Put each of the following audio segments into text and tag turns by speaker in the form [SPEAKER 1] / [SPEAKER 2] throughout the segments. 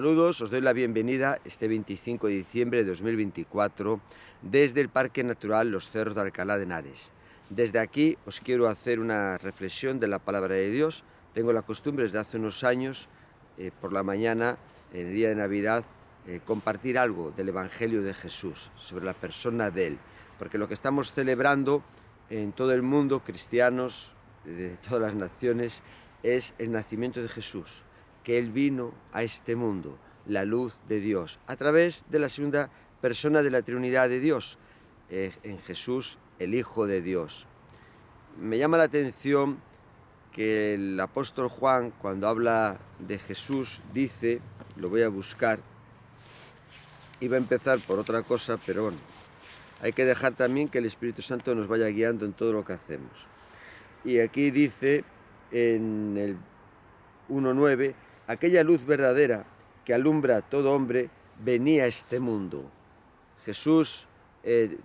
[SPEAKER 1] Saludos, os doy la bienvenida este 25 de diciembre de 2024 desde el Parque Natural Los Cerros de Alcalá de Henares. Desde aquí os quiero hacer una reflexión de la Palabra de Dios. Tengo la costumbre desde hace unos años, por la mañana, en el día de Navidad, compartir algo del Evangelio de Jesús, sobre la persona de Él. Porque lo que estamos celebrando en todo el mundo, cristianos de todas las naciones, es el nacimiento de Jesús, que Él vino a este mundo, la luz de Dios, a través de la segunda persona de la Trinidad de Dios, en Jesús, el Hijo de Dios. Me llama la atención que el apóstol Juan, cuando habla de Jesús, dice, lo voy a buscar, iba a empezar por otra cosa, pero bueno, hay que dejar también que el Espíritu Santo nos vaya guiando en todo lo que hacemos. Y aquí dice, en el 1:9, aquella luz verdadera que alumbra a todo hombre venía a este mundo. Jesús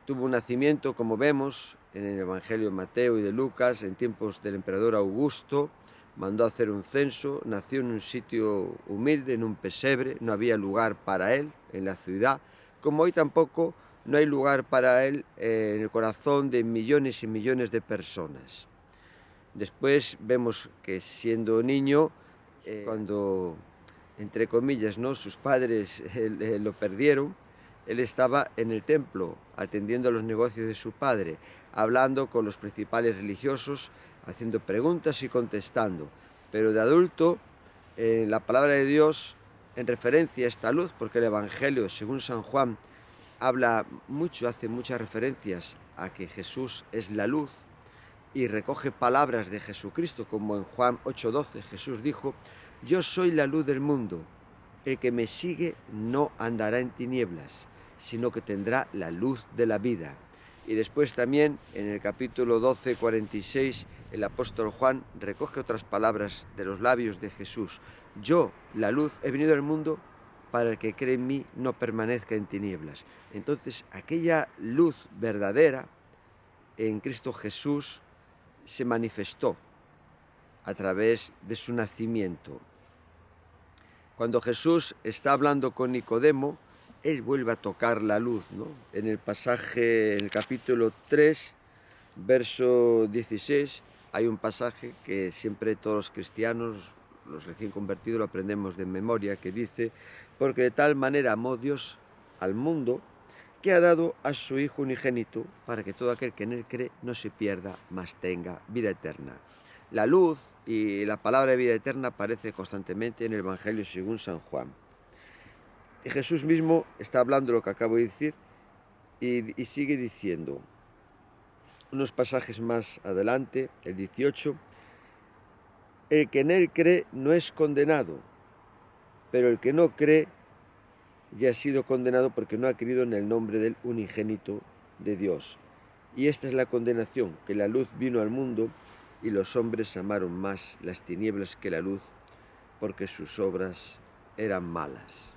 [SPEAKER 1] tuvo un nacimiento, como vemos en el Evangelio de Mateo y de Lucas, en tiempos del emperador Augusto. Mandó a hacer un censo, nació en un sitio humilde, en un pesebre, no había lugar para él en la ciudad, como hoy tampoco no hay lugar para él en el corazón de millones y millones de personas. Después vemos que siendo niño, cuando, entre comillas, ¿no?, sus padres lo perdieron, él estaba en el templo atendiendo a los negocios de su padre, hablando con los principales religiosos, haciendo preguntas y contestando. Pero de adulto, la palabra de Dios, en referencia a esta luz, porque el Evangelio, según San Juan, habla mucho, hace muchas referencias a que Jesús es la luz, y recoge palabras de Jesucristo, como en Juan 8:12 Jesús dijo: yo soy la luz del mundo, el que me sigue no andará en tinieblas, sino que tendrá la luz de la vida. Y después también en el capítulo 12:46 el apóstol Juan recoge otras palabras de los labios de Jesús: yo, la luz, he venido al mundo para el que cree en mí no permanezca en tinieblas. Entonces aquella luz verdadera en Cristo Jesús se manifestó a través de su nacimiento. Cuando Jesús está hablando con Nicodemo, él vuelve a tocar la luz, ¿no? En el pasaje, en el capítulo 3, verso 16, hay un pasaje que siempre todos los cristianos, los recién convertidos, lo aprendemos de memoria, que dice: porque de tal manera amó Dios al mundo, que ha dado a su Hijo unigénito, para que todo aquel que en él cree no se pierda, mas tenga vida eterna. La luz y la palabra de vida eterna aparece constantemente en el Evangelio según San Juan. Y Jesús mismo está hablando lo que acabo de decir y sigue diciendo, unos pasajes más adelante, el 18, el que en él cree no es condenado, pero el que no cree ya ha sido condenado porque no ha creído en el nombre del unigénito de Dios. Y esta es la condenación, que la luz vino al mundo y los hombres amaron más las tinieblas que la luz, porque sus obras eran malas.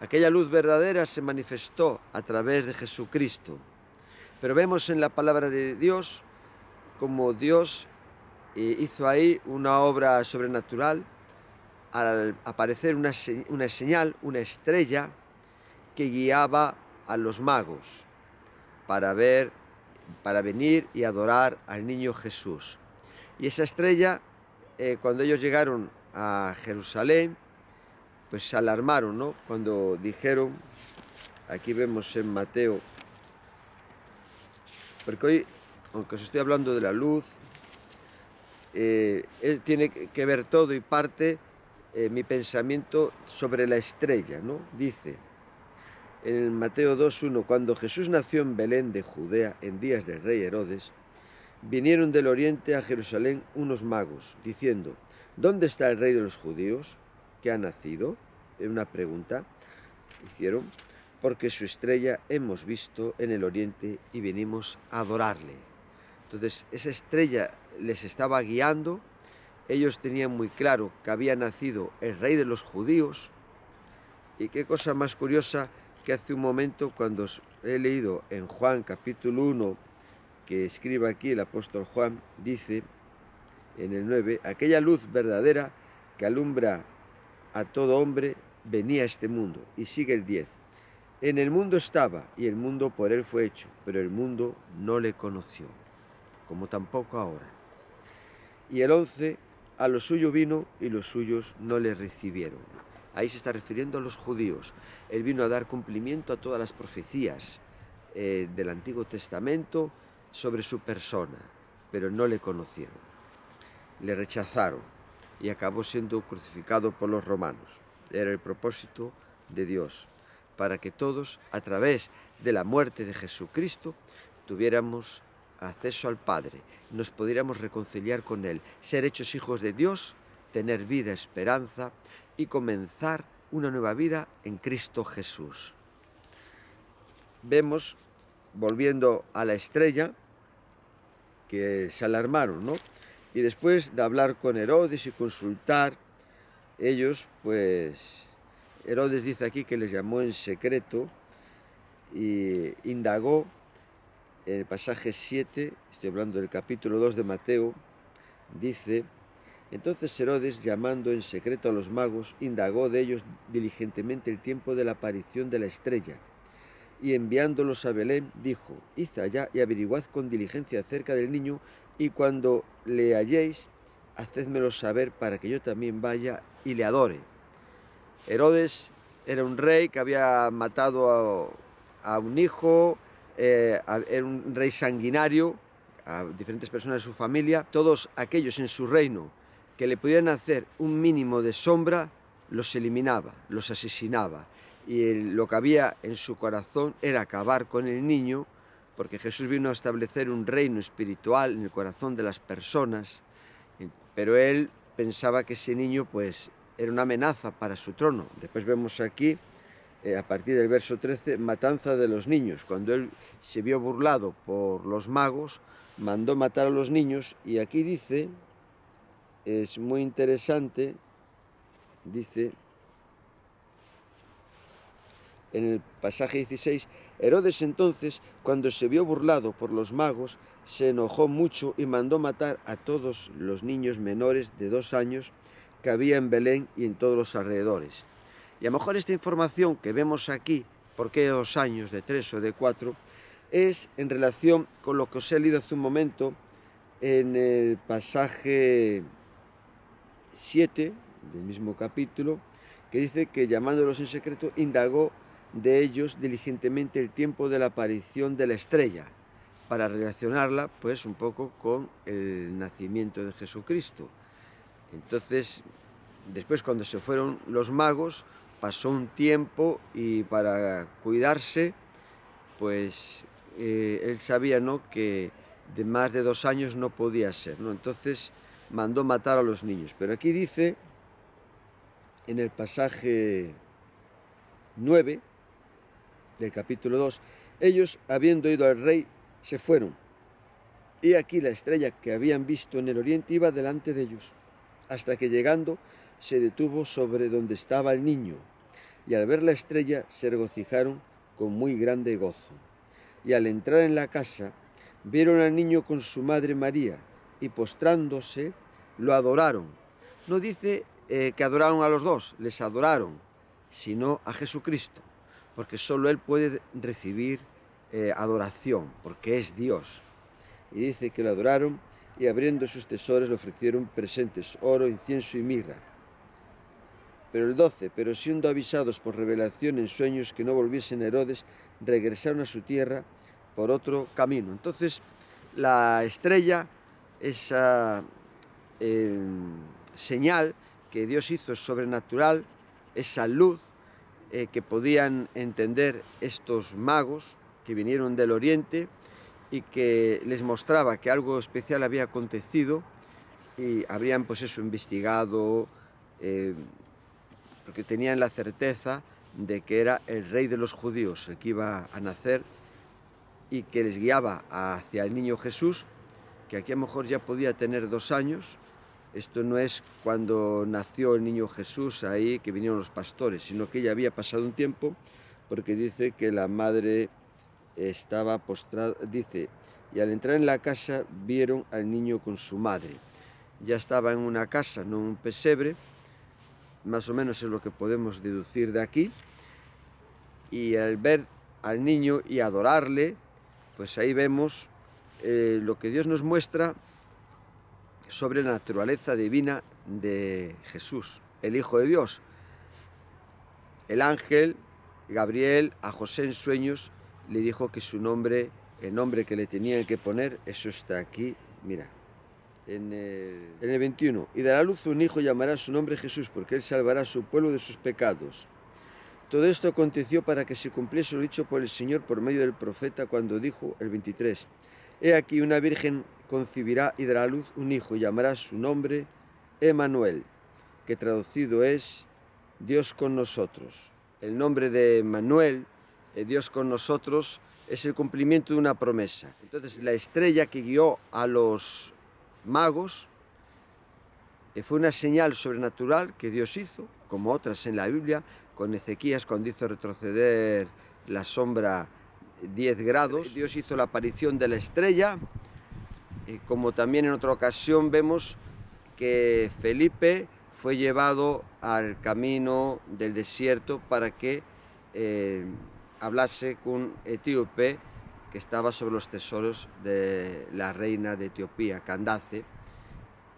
[SPEAKER 1] Aquella luz verdadera se manifestó a través de Jesucristo. Pero vemos en la palabra de Dios como Dios hizo ahí una obra sobrenatural al aparecer una señal, una estrella, que guiaba a los magos para venir y adorar al niño Jesús. Y esa estrella, cuando ellos llegaron a Jerusalén, pues se alarmaron, ¿no? Cuando dijeron, aquí vemos en Mateo, porque hoy, aunque os estoy hablando de la luz, tiene que ver todo y parte mi pensamiento sobre la estrella, ¿no? Dice en el Mateo 2:1, cuando Jesús nació en Belén de Judea en días del rey Herodes, vinieron del oriente a Jerusalén unos magos, diciendo: ¿dónde está el rey de los judíos que ha nacido? Una pregunta hicieron, porque su estrella hemos visto en el oriente y venimos a adorarle. Entonces esa estrella les estaba guiando, ellos tenían muy claro que había nacido el rey de los judíos. Y qué cosa más curiosa, que hace un momento, cuando he leído en Juan capítulo 1, que escribe aquí el apóstol Juan, dice en el 9, aquella luz verdadera que alumbra a todo hombre venía a este mundo. Y sigue el 10. En el mundo estaba, y el mundo por él fue hecho, pero el mundo no le conoció, como tampoco ahora. Y el 11, a lo suyo vino, y los suyos no le recibieron. Ahí se está refiriendo a los judíos. Él vino a dar cumplimiento a todas las profecías del Antiguo Testamento sobre su persona, pero no le conocieron. Le rechazaron y acabó siendo crucificado por los romanos. Era el propósito de Dios, para que todos, a través de la muerte de Jesucristo, tuviéramos acceso al Padre, nos pudiéramos reconciliar con Él, ser hechos hijos de Dios, tener vida, esperanza y comenzar una nueva vida en Cristo Jesús. Vemos, volviendo a la estrella, que se alarmaron, ¿no? Y después de hablar con Herodes y consultar, ellos, pues, Herodes dice aquí que les llamó en secreto y indagó en el pasaje 7, estoy hablando del capítulo 2 de Mateo, dice: entonces Herodes, llamando en secreto a los magos, indagó de ellos diligentemente el tiempo de la aparición de la estrella, y enviándolos a Belén, dijo: id allá y averiguad con diligencia acerca del niño, y cuando le halléis, hacédmelo saber para que yo también vaya y le adore. Herodes era un rey que había matado a un hijo, era un rey sanguinario, a diferentes personas de su familia. Todos aquellos en su reino que le podían hacer un mínimo de sombra, los eliminaba, los asesinaba. Y lo que había en su corazón era acabar con el niño, porque Jesús vino a establecer un reino espiritual en el corazón de las personas, pero él pensaba que ese niño pues era una amenaza para su trono. Después vemos aquí, a partir del verso 13, matanza de los niños. Cuando él se vio burlado por los magos, mandó matar a los niños, y aquí dice, es muy interesante, dice en el pasaje 16, Herodes entonces, cuando se vio burlado por los magos, se enojó mucho y mandó matar a todos los niños menores de 2 años que había en Belén y en todos los alrededores. Y a lo mejor esta información que vemos aquí, por qué 2 años, de 3 o de 4, es en relación con lo que os he leído hace un momento en el pasaje 7 del mismo capítulo, que dice que llamándolos en secreto, indagó de ellos diligentemente el tiempo de la aparición de la estrella, para relacionarla pues un poco con el nacimiento de Jesucristo. Entonces, después cuando se fueron los magos, pasó un tiempo, y para cuidarse, pues él sabía, ¿no?, que de más de 2 años no podía ser, ¿no? Entonces mandó matar a los niños. Pero aquí dice, en el pasaje 9 del capítulo 2, ellos, habiendo ido al rey, se fueron. Y aquí la estrella que habían visto en el oriente iba delante de ellos, hasta que llegando se detuvo sobre donde estaba el niño. Y al ver la estrella se regocijaron con muy grande gozo. Y al entrar en la casa, vieron al niño con su madre María, y postrándose, lo adoraron. No dice que adoraron a los dos, les adoraron, sino a Jesucristo, porque solo Él puede recibir adoración, porque es Dios. Y dice que lo adoraron, y abriendo sus tesoros le ofrecieron presentes, oro, incienso y mirra. Pero el 12, pero siendo avisados por revelación en sueños que no volviesen a Herodes, regresaron a su tierra por otro camino. Entonces, la estrella, esa señal que Dios hizo sobrenatural, esa luz que podían entender estos magos que vinieron del oriente, y que les mostraba que algo especial había acontecido, y habrían pues eso investigado, porque tenían la certeza de que era el rey de los judíos el que iba a nacer, y que les guiaba hacia el niño Jesús, que aquí a lo mejor ya podía tener 2 años. Esto no es cuando nació el niño Jesús ahí que vinieron los pastores, sino que ya había pasado un tiempo, porque dice que la madre estaba postrada, dice, y al entrar en la casa vieron al niño con su madre. Ya estaba en una casa, no en un pesebre, Más o menos es lo que podemos deducir de aquí. Y al ver al niño y adorarle, pues ahí vemos lo que Dios nos muestra sobre la naturaleza divina de Jesús, el Hijo de Dios. El ángel Gabriel a José en sueños le dijo que su nombre, el nombre que le tenían que poner, eso está aquí, mira, en el 21. Y dará a luz un hijo y llamará su nombre Jesús, porque él salvará a su pueblo de sus pecados. Todo esto aconteció para que se cumpliese lo dicho por el Señor por medio del profeta cuando dijo, el 23, He aquí una virgen concebirá y dará a luz un hijo y llamará su nombre Emmanuel, que traducido es Dios con nosotros. El nombre de Emmanuel, Dios con nosotros, es el cumplimiento de una promesa. Entonces la estrella que guió a los magos fue una señal sobrenatural que Dios hizo, como otras en la Biblia, con Ezequías cuando hizo retroceder la sombra 10 grados. Dios hizo la aparición de la estrella, como también en otra ocasión vemos que Felipe fue llevado al camino del desierto para que hablase con un etíope que estaba sobre los tesoros de la reina de Etiopía, Candace.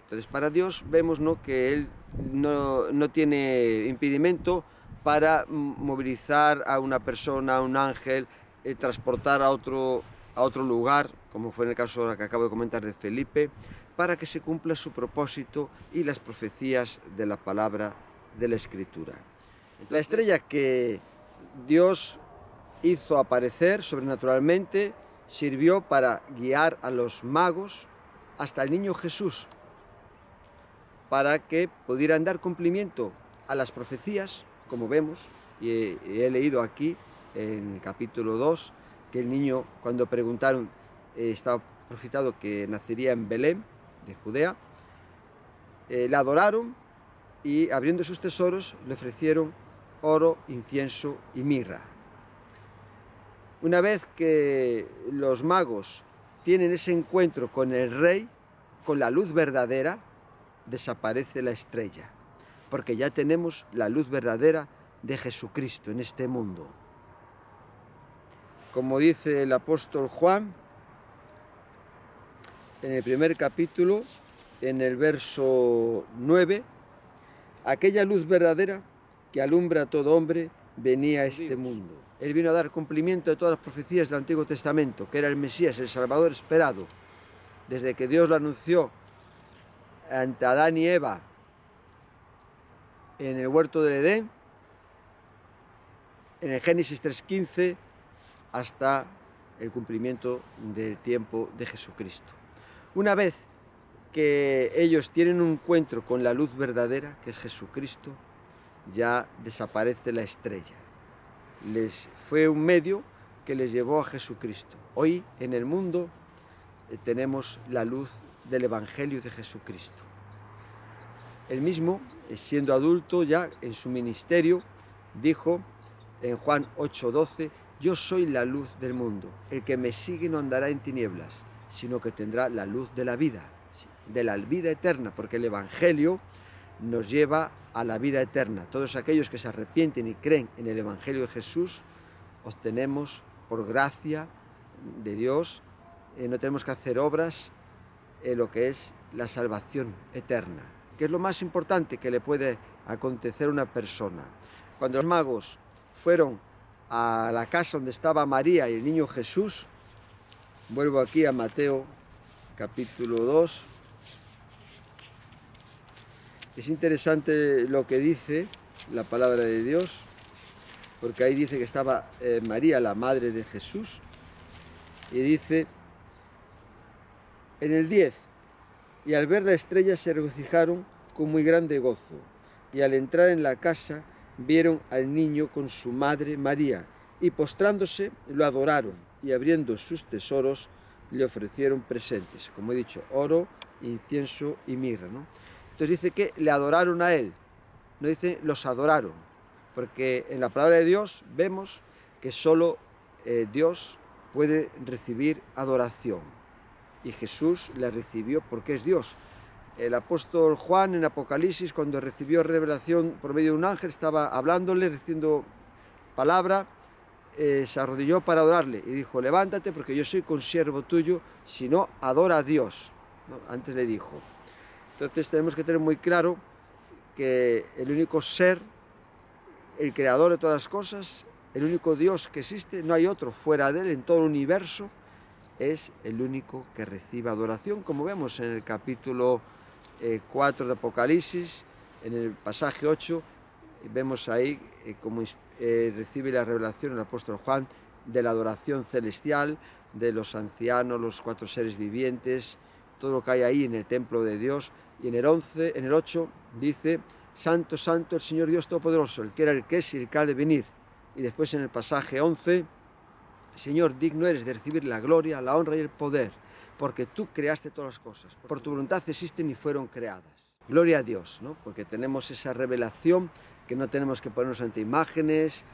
[SPEAKER 1] Entonces para Dios vemos, ¿no?, que Él no tiene impedimento para movilizar a una persona, a un ángel, transportar a otro lugar, como fue en el caso que acabo de comentar de Felipe, para que se cumpla su propósito y las profecías de la palabra de la Escritura. La estrella que Dios hizo aparecer sobrenaturalmente sirvió para guiar a los magos hasta el niño Jesús, para que pudieran dar cumplimiento a las profecías, como vemos, y he leído aquí en el capítulo 2, que el niño, cuando preguntaron, estaba profetizado que nacería en Belén, de Judea, le adoraron y abriendo sus tesoros le ofrecieron oro, incienso y mirra. Una vez que los magos tienen ese encuentro con el rey, con la luz verdadera, desaparece la estrella, porque ya tenemos la luz verdadera de Jesucristo en este mundo. Como dice el apóstol Juan, en el primer capítulo, en el verso 9, aquella luz verdadera que alumbra a todo hombre venía a este mundo. Él vino a dar cumplimiento de todas las profecías del Antiguo Testamento, que era el Mesías, el Salvador esperado, desde que Dios lo anunció ante Adán y Eva en el huerto del Edén, en el Génesis 3:15, hasta el cumplimiento del tiempo de Jesucristo. Una vez que ellos tienen un encuentro con la luz verdadera, que es Jesucristo, ya desaparece la estrella. Fue un medio que les llevó a Jesucristo. Hoy en el mundo tenemos la luz del Evangelio de Jesucristo. Él mismo, siendo adulto ya en su ministerio, dijo en Juan 8:12, yo soy la luz del mundo, el que me sigue no andará en tinieblas, sino que tendrá la luz de la vida eterna, porque el Evangelio nos lleva a la vida eterna. Todos aquellos que se arrepienten y creen en el Evangelio de Jesús, obtenemos por gracia de Dios, no tenemos que hacer obras, lo que es la salvación eterna, que es lo más importante que le puede acontecer a una persona. Cuando los magos fueron a la casa donde estaba María y el niño Jesús, vuelvo aquí a Mateo capítulo 2, es interesante lo que dice la palabra de Dios, porque ahí dice que estaba María, la madre de Jesús, y dice en el 10, y al ver la estrella se regocijaron con muy grande gozo, y al entrar en la casa vieron al niño con su madre María, y postrándose lo adoraron, y abriendo sus tesoros le ofrecieron presentes, como he dicho, oro, incienso y mirra, ¿no? Entonces dice que le adoraron a él, no dice los adoraron, porque en la palabra de Dios vemos que solo Dios puede recibir adoración, y Jesús la recibió porque es Dios. el apóstol Juan en Apocalipsis, cuando recibió revelación por medio de un ángel, estaba hablándole, recibiendo palabra, se arrodilló para adorarle y dijo: levántate porque yo soy consiervo tuyo, si no, adora a Dios, ¿no? Antes le dijo. Entonces tenemos que tener muy claro que el único ser, el creador de todas las cosas, el único Dios que existe, no hay otro fuera de él en todo el universo, es el único que recibe adoración, como vemos en el capítulo 4 de Apocalipsis, en el pasaje 8, vemos ahí cómo recibe la revelación el apóstol Juan de la adoración celestial, de los ancianos, los 4 seres vivientes, todo lo que hay ahí en el templo de Dios. Y en el 8 dice: santo, santo el Señor Dios Todopoderoso, el que era, el que es y el que ha de venir. Y después en el pasaje 11: Señor, digno eres de recibir la gloria, la honra y el poder, porque tú creaste todas las cosas, por tu voluntad existen y fueron creadas. Gloria a Dios, ¿no? Porque tenemos esa revelación, que no tenemos que ponernos ante imágenes,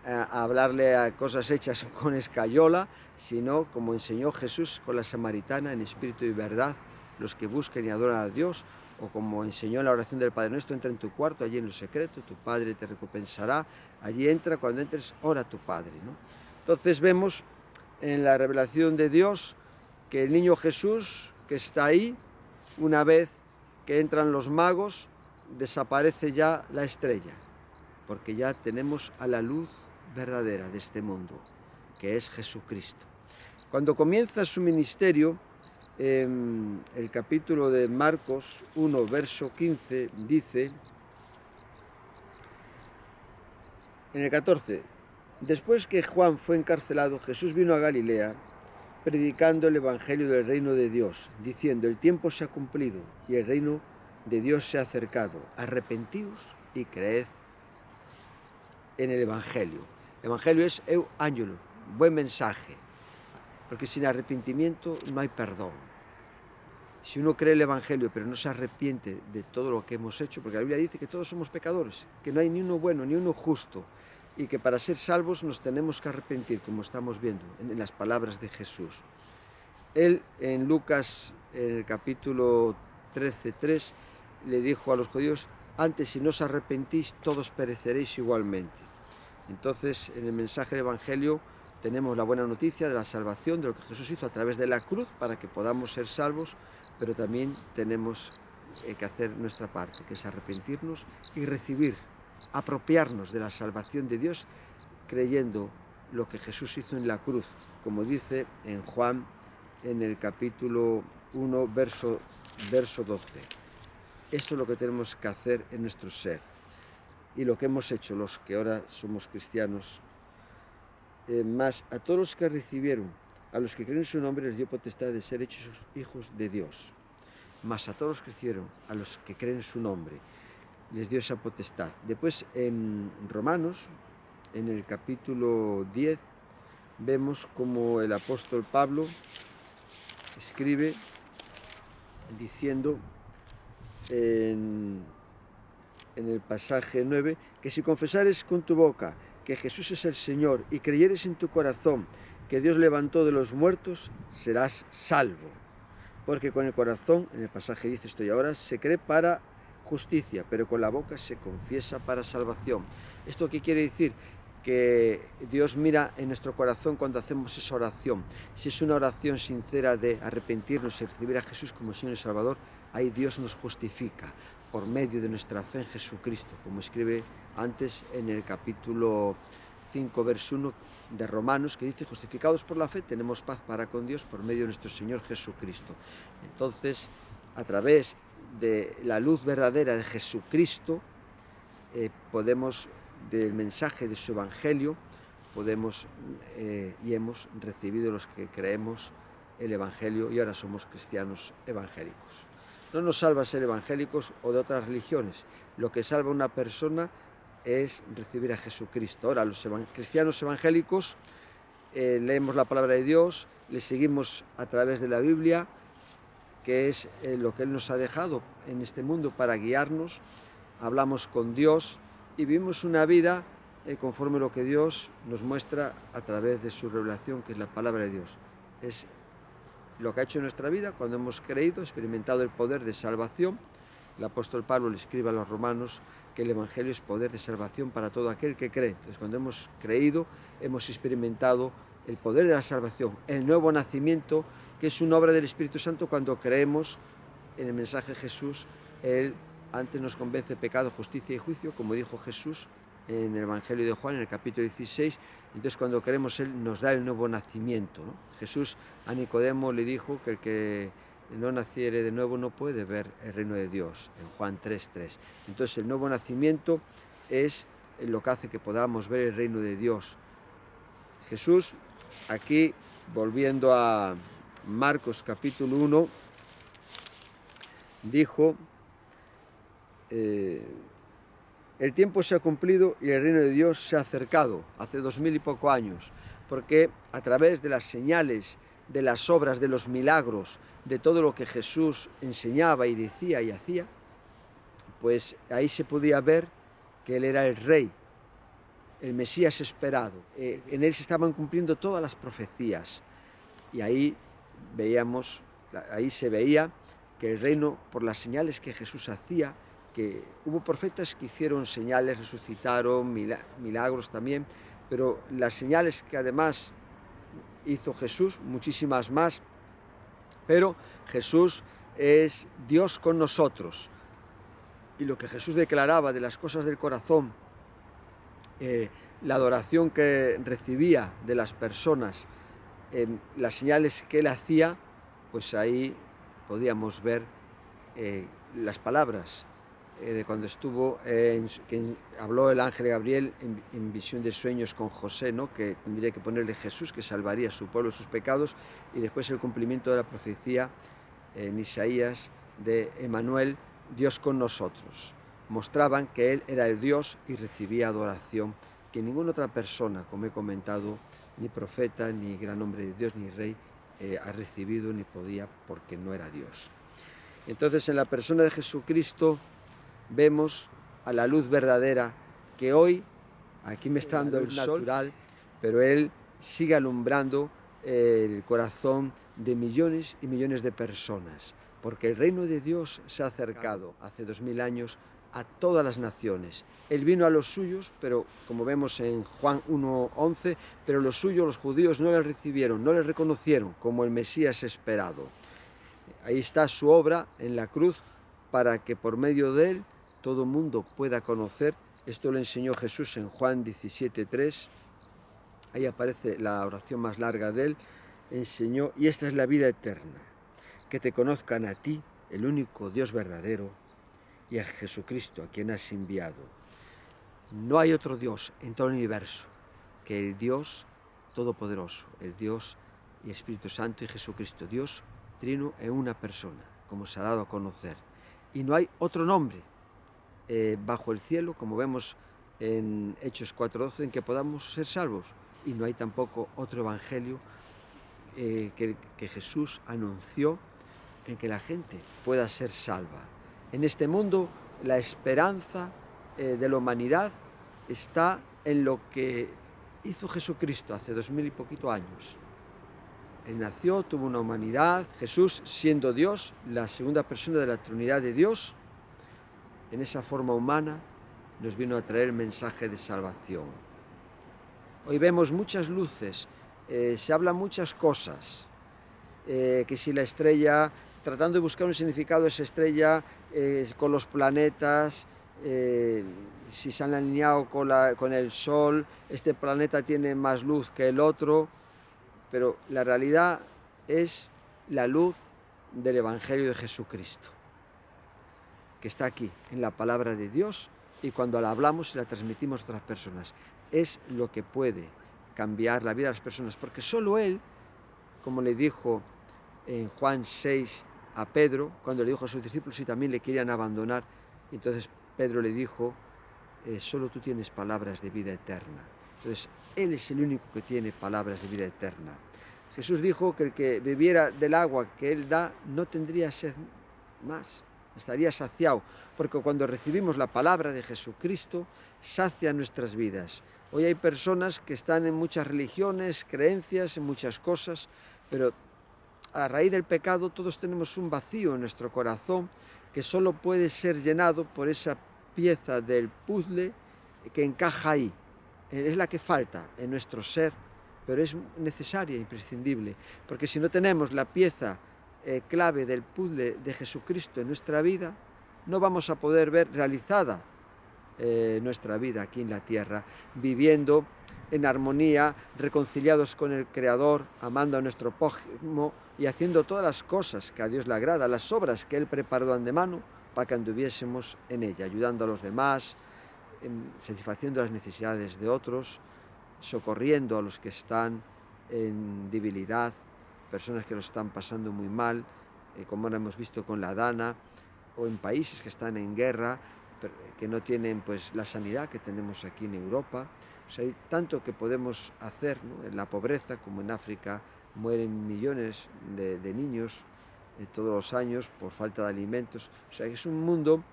[SPEAKER 1] a hablarle a cosas hechas con escayola, sino como enseñó Jesús con la samaritana, en espíritu y verdad, los que busquen y adoran a Dios, o como enseñó en la oración del Padre Nuestro: entra en tu cuarto, allí en lo secreto, tu Padre te recompensará, allí entra, cuando entres, ora a tu Padre, ¿no? Entonces vemos en la revelación de Dios que el niño Jesús, que está ahí, una vez que entran los magos, desaparece ya la estrella, porque ya tenemos a la luz verdadera de este mundo, que es Jesucristo. Cuando comienza su ministerio, en el capítulo de Marcos 1, verso 15, dice, en el 14: después que Juan fue encarcelado, Jesús vino a Galilea, predicando el evangelio del reino de Dios, diciendo: el tiempo se ha cumplido y el reino de Dios se ha acercado. Arrepentíos y creed en el evangelio. El evangelio es euangelo, buen mensaje, porque sin arrepentimiento no hay perdón. Si uno cree el evangelio pero no se arrepiente de todo lo que hemos hecho, porque la Biblia dice que todos somos pecadores, que no hay ni uno bueno ni uno justo, y que para ser salvos nos tenemos que arrepentir, como estamos viendo en las palabras de Jesús. Él en Lucas, en el capítulo 13:3, le dijo a los judíos: antes, si no os arrepentís, todos pereceréis igualmente. Entonces, en el mensaje del evangelio tenemos la buena noticia de la salvación, de lo que Jesús hizo a través de la cruz para que podamos ser salvos, pero también tenemos que hacer nuestra parte, que es arrepentirnos y recibir, apropiarnos de la salvación de Dios, creyendo lo que Jesús hizo en la cruz, como dice en Juan, en el capítulo 1, verso 12. Eso es lo que tenemos que hacer en nuestro ser. Y lo que hemos hecho los que ahora somos cristianos, más a todos los que recibieron, a los que creen en su nombre, les dio potestad de ser hechos hijos de Dios. Más a todos los que recibieron, a los que creen en su nombre, les dio esa potestad. Después en Romanos, en el capítulo 10, vemos como el apóstol Pablo escribe diciendo en el pasaje 9, que si confesares con tu boca que Jesús es el Señor y creyeres en tu corazón que Dios levantó de los muertos, serás salvo. Porque con el corazón, en el pasaje dice esto y ahora, se cree para justicia, pero con la boca se confiesa para salvación. ¿Esto qué quiere decir? Que Dios mira en nuestro corazón cuando hacemos esa oración. Si es una oración sincera de arrepentirnos y recibir a Jesús como Señor y Salvador, ahí Dios nos justifica por medio de nuestra fe en Jesucristo, como escribe antes en el capítulo 5, verso 1 de Romanos, que dice: justificados por la fe tenemos paz para con Dios por medio de nuestro Señor Jesucristo. Entonces, a través de la luz verdadera de Jesucristo, podemos, del mensaje de su evangelio, podemos y hemos recibido, los que creemos, el evangelio, y ahora somos cristianos evangélicos. No nos salva ser evangélicos o de otras religiones. Lo que salva a una persona es recibir a Jesucristo. Ahora, los cristianos evangélicos leemos la palabra de Dios, le seguimos a través de la Biblia, que es lo que Él nos ha dejado en este mundo para guiarnos. Hablamos con Dios y vivimos una vida conforme a lo que Dios nos muestra a través de su revelación, que es la palabra de Dios. Es lo que ha hecho en nuestra vida cuando hemos creído, experimentado el poder de salvación. El apóstol Pablo le escribe a los romanos que el Evangelio es poder de salvación para todo aquel que cree. Entonces, cuando hemos creído, hemos experimentado el poder de la salvación, el nuevo nacimiento, que es una obra del Espíritu Santo cuando creemos en el mensaje de Jesús. Él antes nos convence de pecado, justicia y juicio, como dijo Jesús en el Evangelio de Juan, en el capítulo 16. Entonces, cuando creemos, Él nos da el nuevo nacimiento, ¿no? Jesús a Nicodemo le dijo que el que no naciere de nuevo no puede ver el reino de Dios, en Juan 3:3. Entonces, el nuevo nacimiento es lo que hace que podamos ver el reino de Dios. Jesús, aquí, volviendo a Marcos capítulo 1, dijo: el tiempo se ha cumplido y el reino de Dios se ha acercado, hace 2000 y poco años, porque a través de las señales, de las obras, de los milagros, de todo lo que Jesús enseñaba y decía y hacía, pues ahí se podía ver que Él era el Rey, el Mesías esperado. En Él se estaban cumpliendo todas las profecías, y ahí se veía que el reino, por las señales que Jesús hacía, que hubo profetas que hicieron señales, resucitaron, milagros también, pero las señales que además hizo Jesús, muchísimas más, pero Jesús es Dios con nosotros. Y lo que Jesús declaraba de las cosas del corazón, la adoración que recibía de las personas, las señales que Él hacía, pues ahí podíamos ver las palabras de cuando estuvo, que habló el ángel Gabriel en visión de sueños con José, ¿no? Que tendría que ponerle Jesús, que salvaría a su pueblo de sus pecados, y después el cumplimiento de la profecía en Isaías de Emmanuel, Dios con nosotros. Mostraban que Él era el Dios y recibía adoración que ninguna otra persona, como he comentado, ni profeta, ni gran hombre de Dios, ni rey, ha recibido ni podía, porque no era Dios. Entonces, en la persona de Jesucristo vemos a la luz verdadera que hoy, aquí me está dando el sol natural, pero Él sigue alumbrando el corazón de millones y millones de personas, porque el reino de Dios se ha acercado hace 2000 años a todas las naciones. Él vino a los suyos, pero como vemos en Juan 1:11, pero los suyos, los judíos, no le recibieron, no le reconocieron como el Mesías esperado. Ahí está su obra en la cruz, para que por medio de Él todo el mundo pueda conocer. Esto lo enseñó Jesús en Juan 17:3. Ahí aparece la oración más larga de Él. Enseñó: y esta es la vida eterna, que te conozcan a ti, el único Dios verdadero, y a Jesucristo, a quien has enviado. No hay otro Dios en todo el universo que el Dios Todopoderoso, el Dios y Espíritu Santo y Jesucristo, Dios trino en una persona, como se ha dado a conocer. Y no hay otro nombre bajo el cielo, como vemos en Hechos 4:12, en que podamos ser salvos. Y no hay tampoco otro evangelio que Jesús anunció en que la gente pueda ser salva. En este mundo, la esperanza de la humanidad está en lo que hizo Jesucristo hace 2000 y poquito años. Él nació, tuvo una humanidad. Jesús, siendo Dios, la segunda persona de la Trinidad de Dios, en esa forma humana, nos vino a traer el mensaje de salvación. Hoy vemos muchas luces, se hablan muchas cosas, que si la estrella, tratando de buscar un significado de esa estrella con los planetas, si se han alineado con el Sol, este planeta tiene más luz que el otro, pero la realidad es la luz del Evangelio de Jesucristo, que está aquí, en la palabra de Dios, y cuando la hablamos y la transmitimos a otras personas, es lo que puede cambiar la vida de las personas, porque solo Él, como le dijo en Juan 6 a Pedro, cuando le dijo a sus discípulos y también le querían abandonar, entonces Pedro le dijo: solo tú tienes palabras de vida eterna. Entonces, Él es el único que tiene palabras de vida eterna. Jesús dijo que el que bebiera del agua que Él da no tendría sed más, estaría saciado, porque cuando recibimos la palabra de Jesucristo, sacia nuestras vidas. Hoy hay personas que están en muchas religiones, creencias, en muchas cosas, pero a raíz del pecado, todos tenemos un vacío en nuestro corazón que solo puede ser llenado por esa pieza del puzzle que encaja ahí. Es la que falta en nuestro ser, pero es necesaria, imprescindible, porque si no tenemos la pieza clave del puzzle de Jesucristo en nuestra vida, no vamos a poder ver realizada nuestra vida aquí en la tierra, viviendo en armonía, reconciliados con el Creador, amando a nuestro prójimo y haciendo todas las cosas que a Dios le agrada, las obras que Él preparó de antemano para que anduviésemos en ella, ayudando a los demás, satisfaciendo las necesidades de otros, socorriendo a los que están en debilidad, personas que lo están pasando muy mal, como ahora hemos visto con la Dana, o en países que están en guerra, que no tienen pues la sanidad que tenemos aquí en Europa. O sea, hay tanto que podemos hacer, ¿no? En la pobreza, como en África, mueren millones de niños todos los años por falta de alimentos. O sea, es un mundo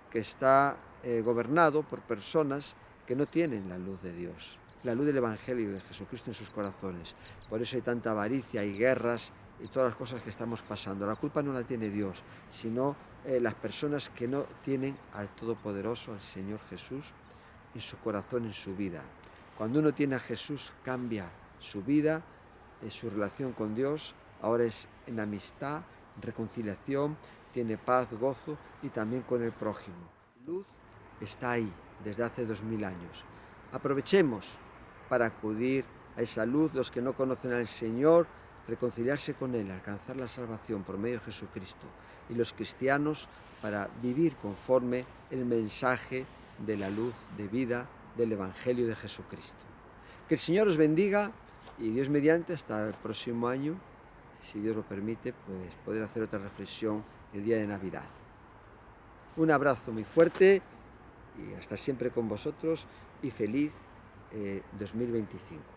[SPEAKER 1] que está gobernado por personas que no tienen la luz de Dios, la luz del Evangelio de Jesucristo en sus corazones. Por eso hay tanta avaricia y guerras y todas las cosas que estamos pasando. La culpa no la tiene Dios, sino las personas que no tienen al Todopoderoso, al Señor Jesús, en su corazón, en su vida. Cuando uno tiene a Jesús, cambia su vida, su relación con Dios, ahora es en amistad, reconciliación, tiene paz, gozo y también con el prójimo. Luz está ahí desde hace 2000 años. Aprovechemos para acudir a esa luz, los que no conocen al Señor, reconciliarse con Él, alcanzar la salvación por medio de Jesucristo, y los cristianos para vivir conforme el mensaje de la luz de vida del Evangelio de Jesucristo. Que el Señor os bendiga y Dios mediante hasta el próximo año, si Dios lo permite, pues poder hacer otra reflexión el día de Navidad. Un abrazo muy fuerte y hasta siempre con vosotros y feliz 2025.